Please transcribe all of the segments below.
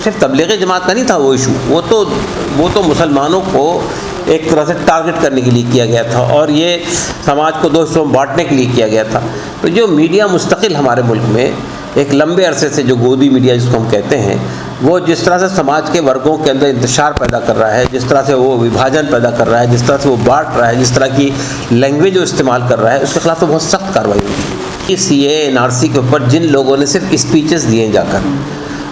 सिर्फ तबलीगी जमात का नहीं था वो इशू, वो तो मुसलमानों को एक तरह से टारगेट करने के लिए किया गया था और ये समाज को दो हिस्सों में बांटने के लिए किया गया था। तो जो मीडिया मुस्तकिल हमारे मुल्क में एक लंबे अरसे से जो गोदी मीडिया जिसको हम कहते हैं, वो जिस तरह से समाज के वर्गों के अंदर इंतशार पैदा कर रहा है, जिस तरह से वो विभाजन पैदा कर रहा है, जिस तरह से वो बांट रहा है, जिस तरह की लैंग्वेज वो इस्तेमाल कर रहा है, उसके खिलाफ तो बहुत सख्त कार्रवाई होगी। CA NRC के ऊपर जिन लोगों ने सिर्फ स्पीचेस दिए जाकर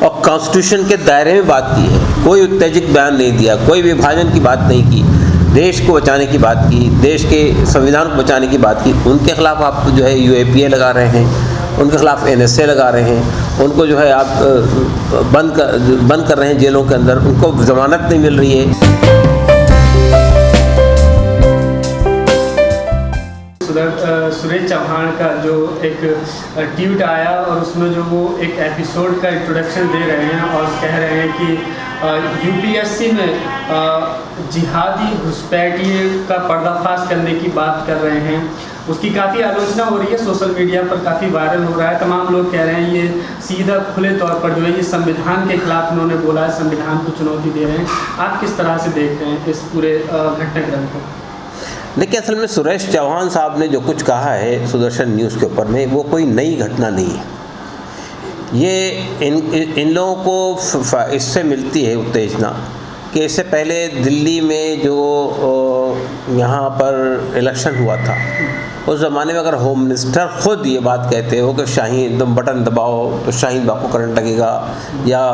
और कॉन्स्टिट्यूशन के दायरे में बात की है, कोई उत्तेजक बयान नहीं दिया, कोई विभाजन की बात नहीं की, देश को बचाने की बात की, देश के संविधान को बचाने की बात की, उनके खिलाफ आप जो है UAPA लगा रहे हैं, उनके खिलाफ NSA लगा रहे हैं, उनको जो है आप बंद कर रहे हैं जेलों के अंदर, उनको जमानत नहीं मिल रही है। सुरेश चौहान का जो एक ट्वीट आया और उसमें जो वो एक एपिसोड का इंट्रोडक्शन दे रहे हैं और कह रहे हैं कि UPSC में जिहादी घुसपैठिए का पर्दाफाश करने की बात कर रहे हैं, उसकी काफ़ी आलोचना हो रही है, सोशल मीडिया पर काफ़ी वायरल हो रहा है। तमाम लोग कह रहे हैं ये सीधा खुले तौर पर जो है ये संविधान के खिलाफ उन्होंने बोला है, संविधान को चुनौती दे रहे हैं। आप किस तरह से देखते हैं इस पूरे घटनाक्रम को? देखिए, असल में सुरेश चौहान साहब ने जो कुछ कहा है सुदर्शन न्यूज़ के ऊपर में, वो कोई नई घटना नहीं है। ये इन लोगों को इससे मिलती है उत्तेजना कि इससे पहले दिल्ली में जो यहाँ पर इलेक्शन हुआ था, उस ज़माने में अगर होम मिनिस्टर ख़ुद ये बात कहते हो कि शाहीन तुम बटन दबाओ तो शाहीन बाग को करंट लगेगा या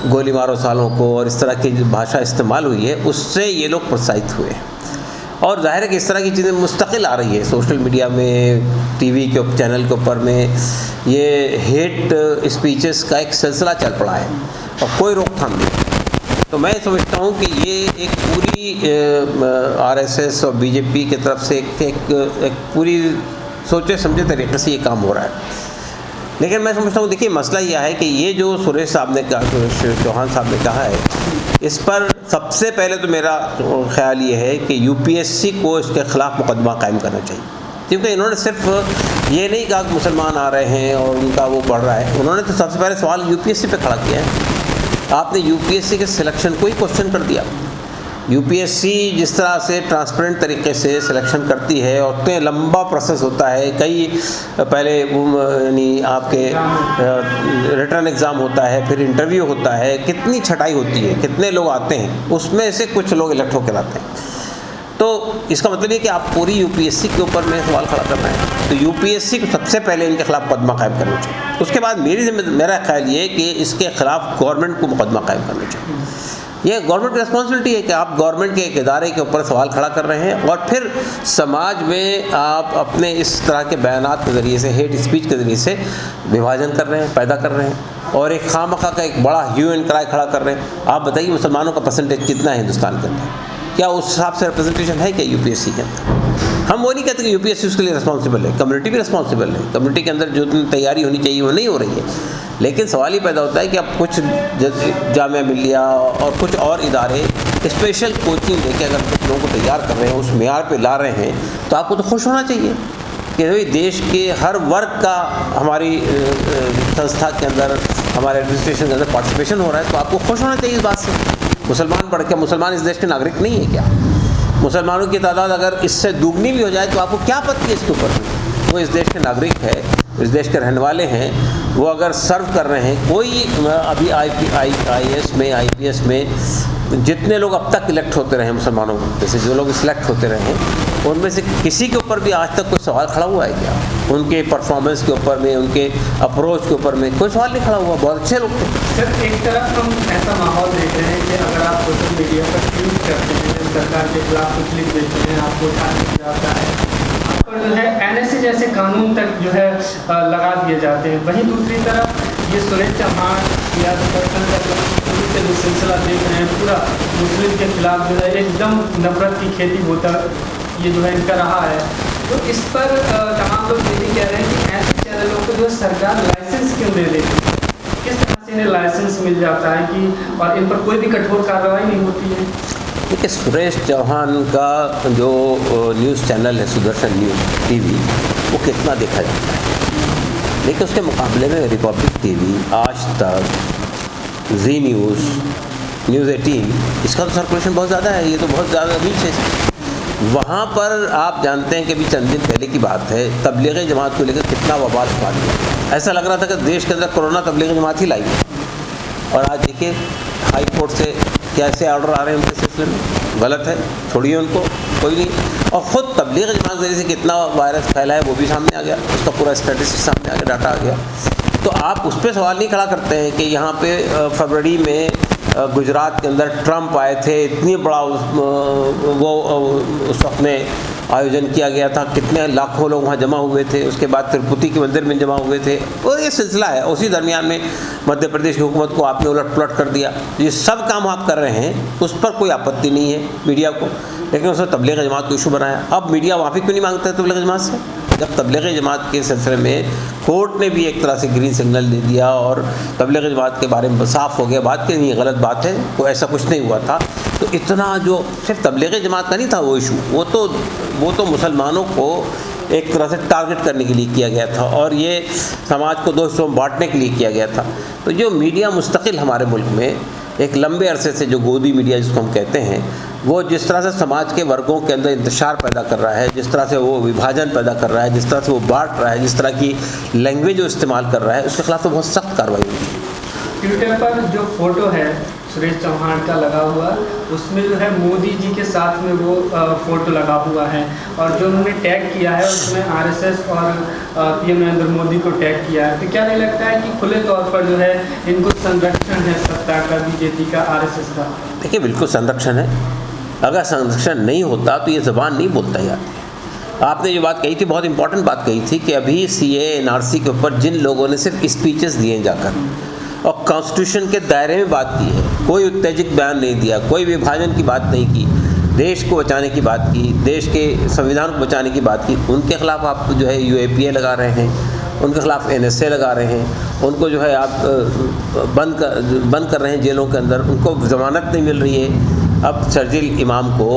गोली मारो सालों को, और इस तरह की भाषा इस्तेमाल हुई है, उससे ये लोग प्रोत्साहित हुए। और जाहिर है कि इस तरह की चीज़ें मुस्तकिल आ रही है सोशल मीडिया में, टीवी के चैनल के ऊपर में, ये हेट स्पीचेस का एक सिलसिला चल पड़ा है और कोई रोकथाम नहीं। तो मैं समझता हूँ कि ये एक पूरी RSS और BJP की तरफ से एक पूरी सोचे समझे तरीके से ये काम हो रहा है। लेकिन मैं समझता हूँ, देखिए मसला यह है कि ये जो सुरेश साहब ने कहा, सुरेश चौहान साहब ने कहा है, इस पर सबसे पहले तो मेरा ख्याल ये है कि UPSC को इसके ख़िलाफ़ मुकदमा कायम करना चाहिए, क्योंकि इन्होंने सिर्फ ये नहीं कहा कि मुसलमान आ रहे हैं और उनका वो बढ़ रहा है, उन्होंने तो सबसे पहले सवाल UPSC पे खड़ा किया है। आपने UPSC के सिलेक्शन को ही क्वेश्चन कर दिया। UPSC जिस तरह से ट्रांसपेरेंट तरीके से सिलेक्शन करती है और इतने लंबा प्रोसेस होता है, कई पहले यानी आपके रिटर्न एग्ज़ाम होता है, फिर इंटरव्यू होता है, कितनी छटाई होती है, कितने लोग आते हैं, उसमें से कुछ लोग इलेक्ट होकर आते हैं। तो इसका मतलब ये कि आप पूरी UPSC के ऊपर में सवाल खड़ा करना है, तो UPSC को सबसे पहले इनके खिलाफ मुकदमा कायम करना चाहिए। उसके बाद मेरा ख्याल ये कि इसके खिलाफ गवर्नमेंट को मुकदमा कायम करना चाहिए। ये गवर्नमेंट की रिस्पॉन्सिबिलिटी है कि आप गवर्नमेंट के एक इदारे के ऊपर सवाल खड़ा कर रहे हैं और फिर समाज में आप अपने इस तरह के बयानात के ज़रिए से, हेट स्पीच के ज़रिए से विभाजन कर रहे हैं, पैदा कर रहे हैं और एक खामखा का एक बड़ा ह्यू एंड क्राई खड़ा कर रहे हैं। आप बताइए मुसलमानों का परसेंटेज कितना है हिंदुस्तान के अंदर? क्या उस हिसाब से रिप्रेजेंटेशन है क्या UPSC के अंदर? हम वो नहीं कहते कि UPSC उसके लिए रिस्पॉन्सिबल है, कम्युनिटी भी रिस्पॉन्सिबल है। कम्युनिटी के अंदर जो तैयारी होनी चाहिए वो नहीं हो रही है। लेकिन सवाल ही पैदा होता है कि अब कुछ जामिया मिलिया और कुछ और इदारे स्पेशल कोचिंग देके अगर कुछ लोगों को तैयार कर रहे हैं, उस मेयार पे ला रहे हैं, तो आपको तो खुश होना चाहिए कि भाई देश के हर वर्ग का हमारी संस्था के अंदर, हमारे एडमिनिस्ट्रेशन के अंदर पार्टिसिपेशन हो रहा है, तो आपको खुश होना चाहिए इस बात से। मुसलमान बढ़ के, मुसलमान इस देश के नागरिक नहीं है क्या? मुसलमानों की तादाद अगर इससे दुगनी भी हो जाए तो आपको क्या आपत्ति है इसके ऊपर? वो इस देश के नागरिक है, इस देश के रहने वाले हैं, वो अगर सर्व कर रहे हैं, कोई अभी IAS में, IPS में जितने लोग अब तक इलेक्ट होते रहे मुसलमानों में से, जो लोग सिलेक्ट होते रहे हैं, उनमें से किसी के ऊपर भी आज तक कोई सवाल खड़ा हुआ है क्या? उनके परफॉर्मेंस के ऊपर में, उनके अप्रोच के ऊपर में कोई सवाल नहीं खड़ा हुआ। बहुत अच्छे लोग थे। सर, एक तरफ हम ऐसा माहौल देख रहे हैं कि अगर आप सोशल मीडिया पर ट्वीट करते हैं, सरकार के खिलाफ कुछ लिख देते हैं, आपको उठाया जाता है, आप पर जो है NSA जैसे कानून तक जो है लगा दिए जाते हैं। वहीं दूसरी तरफ ये सुरेश चौहान या से जो सिलसिला देख रहे हैं, पूरा मुस्लिम के खिलाफ जो है एकदम नफरत की खेती होता ये जो है इनका रहा है। तो इस पर तमाम लोग ये भी कह रहे हैं कि ऐसे चैनलों को जो है सरकार लाइसेंस क्यों दे देती है? किस तरह से इन्हें लाइसेंस मिल जाता है कि और इन पर कोई भी कठोर कार्रवाई नहीं होती है? देखिए, सुरेश चौहान का जो न्यूज़ चैनल है सुदर्शन न्यूज़ TV, वो कितना देखा जाता है, लेकिन उसके मुकाबले में रिपब्लिक TV, आज तक जी न्यूज़, न्यूज़ 18, इसका तो सर्कुलेशन बहुत ज़्यादा है, ये तो बहुत ज़्यादा रीच है इसकी। वहाँ पर आप जानते हैं कि अभी चंद दिन पहले की बात है, तबलीग जमात को लेकर कितना बवाल उठा दिया। ऐसा लग रहा था कि देश के अंदर कोरोना तबलीग जमात ही लाई है। और आज देखिए हाई कोर्ट से कैसे ऑर्डर आ रहे हैं उनके सिलसिले में। गलत है, छोड़िए उनको, कोई नहीं। और ख़ुद तबलीग जमात के जरिए से कितना वायरस फैला है वो भी सामने आ गया, उसका पूरा स्टैटिस्टिक्स सामने आ गया, डाटा आ गया। तो आप उस पर सवाल नहीं खड़ा करते हैं कि यहाँ पे फरवरी में गुजरात के अंदर ट्रंप आए थे, इतनी बड़ा वो उस वक्त में आयोजन किया गया था, कितने लाखों लोग वहाँ जमा हुए थे, उसके बाद तिरुपति के मंदिर में जमा हुए थे, और ये सिलसिला है। उसी दरमियान में मध्य प्रदेश की हुकूमत को आपने उलट पुलट कर दिया। ये सब काम आप कर रहे हैं, उस पर कोई आपत्ति नहीं है मीडिया को, लेकिन उसने तबलीग जमात को इशू बनाया। अब मीडिया माफ़ी क्यों नहीं मांगता है तबलीग जमात से, जब तबलीग जमात के सिलसिले में कोर्ट ने भी एक तरह से ग्रीन सिग्नल दे दिया और तबलीग जमात के बारे में साफ़ हो गया बात कि नहीं गलत बात है, कोई ऐसा कुछ नहीं हुआ था। तो इतना जो सिर्फ तबलीग जमात का नहीं था वो इशू, वो तो मुसलमानों को एक तरह से टारगेट करने के लिए किया गया था और ये समाज को दो हिस्सों में बांटने के लिए किया गया था। तो जो मीडिया मुस्तकिल हमारे मुल्क में एक लंबे अरसे से, जो गोदी मीडिया जिसको हम कहते हैं, वो जिस तरह से समाज के वर्गों के अंदर इंतशार पैदा कर रहा है, जिस तरह से वो विभाजन पैदा कर रहा है, जिस तरह से वो बांट रहा है, जिस तरह की लैंग्वेज वो इस्तेमाल कर रहा है, उसके खिलाफ तो बहुत सख्त कार्रवाई हुई है। ट्विटर पर जो फोटो है सुरेश चौहान का लगा हुआ, उसमें जो है मोदी जी के साथ में वो फोटो लगा हुआ है, और जो उन्होंने टैग किया है उसमें आरएसएस और पीएम नरेंद्र मोदी को टैग किया है। तो क्या नहीं लगता है कि खुले तौर पर जो है इनको संरक्षण है सत्ता का, बीजेपी का, आरएसएस का? देखिए बिल्कुल संरक्षण है। अगर संरक्षण नहीं होता तो ये ज़बान नहीं बोलता यार। आपने जो बात कही थी, बहुत इंपॉर्टेंट बात कही थी कि अभी CAA NRC के ऊपर जिन लोगों ने सिर्फ स्पीचेस दिए जाकर और कॉन्स्टिट्यूशन के दायरे में बात की है, कोई उत्तेजक बयान नहीं दिया, कोई विभाजन की बात नहीं की, देश को बचाने की बात की, देश के संविधान को बचाने की बात की, उनके खिलाफ आप जो है UAPA लगा रहे हैं, उनके खिलाफ NSA लगा रहे हैं, उनको जो है आप बंद कर रहे हैं जेलों के अंदर, उनको ज़मानत नहीं मिल रही है। अब शर्जील इमाम को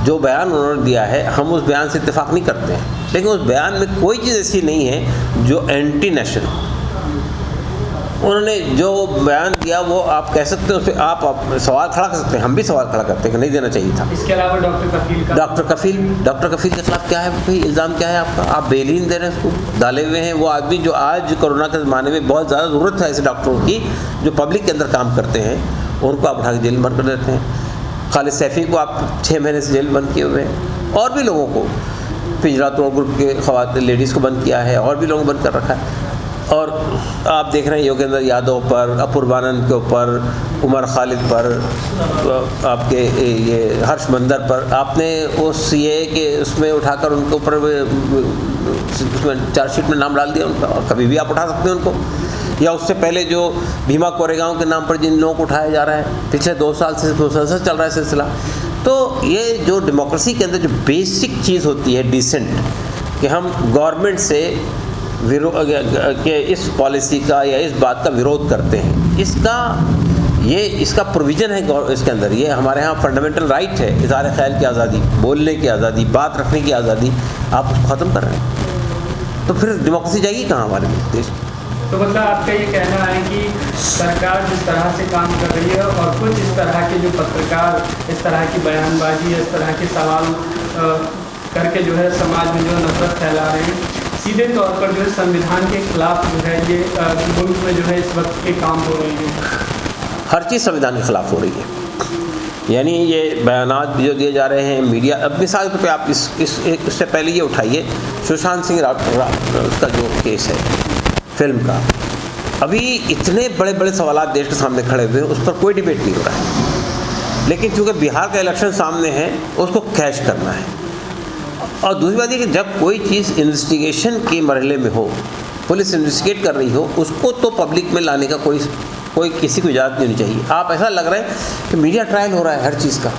जो बयान उन्होंने दिया है, हम उस बयान से इत्तेफाक नहीं करते हैं, लेकिन उस बयान में कोई चीज़ ऐसी नहीं है जो एंटी नेशनल। उन्होंने जो बयान दिया वो आप कह सकते हैं, उस पर आप सवाल खड़ा कर सकते हैं, हम भी सवाल खड़ा करते हैं कि नहीं देना चाहिए था। इसके अलावा डॉक्टर कफील के खिलाफ क्या है भाई, इल्ज़ाम क्या है आपका? आप बेल ही नहीं दे रहे हैं उसको, डाले हुए हैं। वो आदमी जो आज कोरोना के ज़माने में बहुत ज़्यादा ज़रूरत है ऐसे डॉक्टरों की जो पब्लिक के अंदर काम करते हैं, उनको आप उठा के जेल में बंद कर देते हैं। खालिद सैफ़ी को आप 6 महीने से जेल बंद किए हुए हैं, और भी लोगों को, पिंजरा तोड़ ग्रुप के खवातीन लेडीज़ को बंद किया है, और भी लोगों को बंद कर रखा है। और आप देख रहे हैं योगेंद्र यादव पर, अपूर्वानंद के ऊपर, उमर खालिद पर, आपके ये हर्ष मंदर पर आपने उस CAA के उसमें उठाकर उनके ऊपर उसमें चार्जशीट में नाम डाल दिया उनका, और कभी भी आप उठा सकते हैं उनको। या उससे पहले जो भीमा कोरेगांव के नाम पर जिन लोगों को उठाया जा रहा है, पिछले 2 साल से चल रहा है सिलसिला। तो ये जो डेमोक्रेसी के अंदर जो बेसिक चीज़ होती है डिसेंट, कि हम गवर्नमेंट से के इस पॉलिसी का या इस बात का विरोध करते हैं, इसका प्रोविज़न है इसके अंदर। ये हमारे यहाँ फंडामेंटल राइट है, इज़हार ख्याल की आज़ादी, बोलने की आज़ादी, बात रखने की आज़ादी, आप उसको ख़त्म कर रहे हैं, तो फिर डेमोक्रेसी जाएगी कहाँ हमारे देश की? तो मतलब आपका ये कहना है कि सरकार जिस तरह से काम कर रही है और कुछ इस तरह के जो पत्रकार इस तरह की बयानबाजी, इस तरह के सवाल करके जो है समाज में जो नफरत फैला रहे हैं, सीधे तौर पर जो है संविधान के खिलाफ जो है ये मुल्क में जो है इस वक्त के काम हो रहे हैं। हर चीज़ संविधान के खिलाफ हो रही है। यानी ये बयानात जो दिए जा रहे हैं मीडिया, अब मिसाल के तौर पे आप इससे पहले ये उठाइए सुशांत सिंह उसका जो केस है फिल्म का, अभी इतने बड़े बड़े सवाल देश के सामने खड़े हुए हैं, उस पर कोई डिबेट नहीं हो रहा है। लेकिन चूँकि बिहार का इलेक्शन सामने है, उसको कैश करना है। और दूसरी बात ये कि जब कोई चीज़ इन्वेस्टिगेशन के मरहले में हो, पुलिस इन्वेस्टिगेट कर रही हो, उसको तो पब्लिक में लाने का कोई किसी को इजाज़त नहीं होनी चाहिए। आप ऐसा लग रहा है कि मीडिया ट्रायल हो रहा है हर चीज़ का।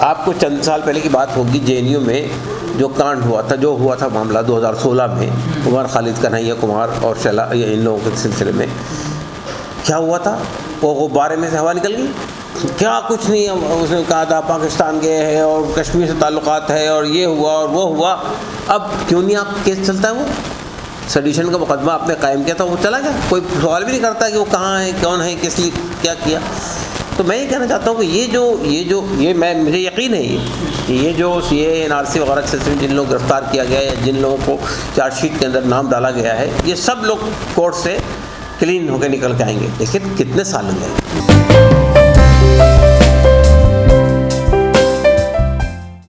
आपको चंद साल पहले की बात होगी, JNU में जो कांड हुआ था मामला 2016 में, उमर खालिद, कन्हैया कुमार और शैला, ये इन लोगों के सिलसिले में क्या हुआ था, वो गुब्बारे में से हवा निकल गई, क्या कुछ नहीं। उसने कहा था पाकिस्तान गए हैं और कश्मीर से ताल्लुकात है और ये हुआ और वो हुआ। अब क्यों नहीं आप केस चलता है? वो सेडिशन का मुकदमा आपने कायम किया था, वो चला गया, कोई सवाल भी नहीं करता कि वो कहाँ है, कौन है, किस लिए क्या किया। तो मैं ये कहना चाहता हूँ कि ये मुझे यकीन है कि ये जो CAA NRC वगैरह के सिलसिले में जिन लोग गिरफ्तार किया गया है या जिन लोगों को चार्जशीट के अंदर नाम डाला गया है, ये सब लोग कोर्ट से क्लीन होकर निकल के आएंगे, लेकिन कितने साल लग जाएंगे।